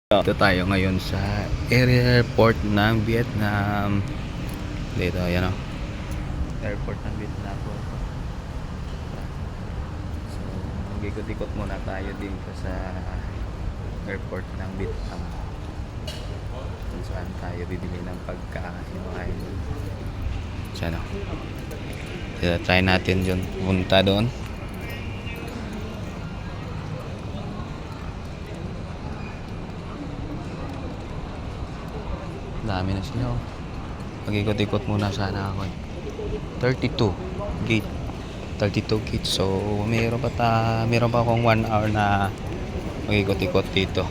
Dito tayo ngayon sa airport ng Vietnam. Dito, ayan o. Airport ng Vietnam po. So, mag-ikot-ikot muna tayo dito sa airport ng Vietnam. Kung saan tayo bibili ng pagkain mga idol. Diyan o. Dito, try natin yun. Punta doon. Dami na sila. Mag-ikot-ikot muna sana ako. 32 gate. 32 gate. So, meron pa akong 1 hour na mag-ikot-ikot dito.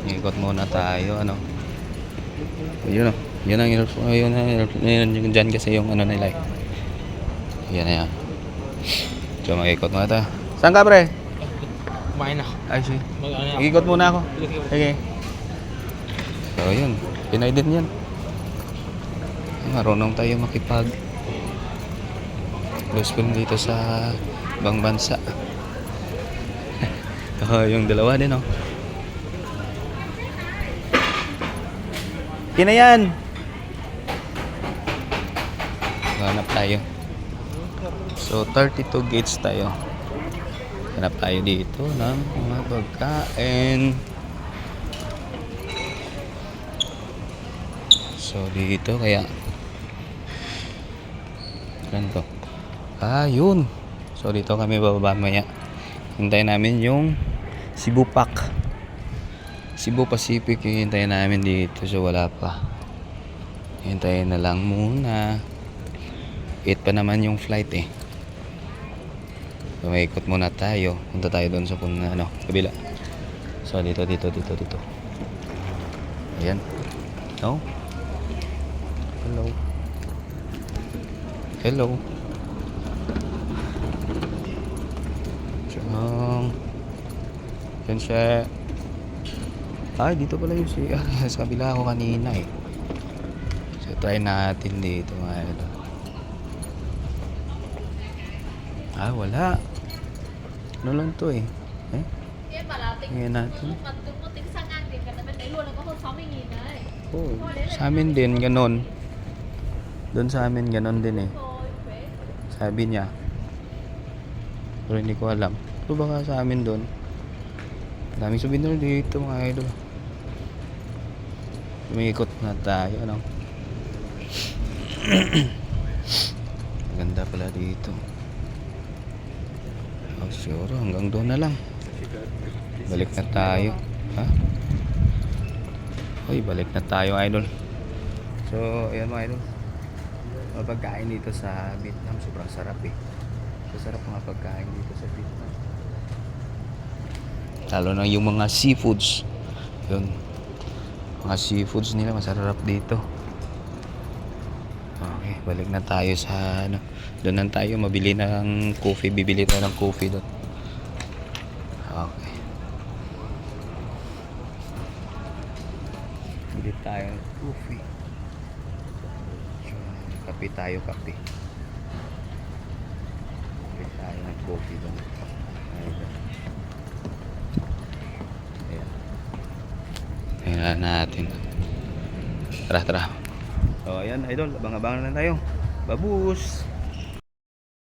Ikot muna tayo, ano. Yun o. Yun ang yun dyan kasi yung ano nila eh. Yan na yan. So, mag-ikot muna tayo. Saan ka, pre? Kumain na. Ay, sige. Mag-ikot muna ako. Okay. So, yun. Pinay din yan. Marunong tayo makipag close friend dito sa ibang bansa. Yung dalawa din, oh. Pinayan! Hanap tayo. So, 32 gates tayo. Hanap tayo dito ng mga pagkain. So, dito kaya ganito. Yun. So, dito kami bababa maya. Hintayin namin yung Cebu Pac. Cebu Pacific yung hintayin namin dito. So, wala pa. Hintayin na lang muna. 8 pa naman yung flight eh. So, may ikot muna tayo. Punta tayo doon sa kabila. So, dito. Ayan. No? Hello. Yan siya. Ay, dito pala yung CR. Sa kabila ako kanina eh. So, try natin dito mga ito. Wala. Ano lang to eh. Ngayon natin. Oh, sa amin din, ganon. Doon sa amin, ganon din eh. Sabi niya. Pero hindi ko alam. Ito baka sa amin doon. Daming souvenir dito mga idol. Umikot na tayo, ano. Maganda pala dito. Sure, hanggang doon na lang. Balik na tayo. Balik na tayo idol. So, ayan mga idol. Mga pagkain dito sa Vietnam, sobrang sarap eh. Sarap mga pagkain dito sa Vietnam. Lalo na yung mga seafoods. Yun. Mga seafoods nila masarap dito. Okay, balik na tayo sa doon na tayo mabili ng coffee. Bibili tayo ng coffee doon. Okay. Bili tayo ng coffee. Kape tayo, kape. Bili tayo ng coffee doon. Ayan natin. Tara. So, ayan idol, abang-abangan lang tayo. Babus!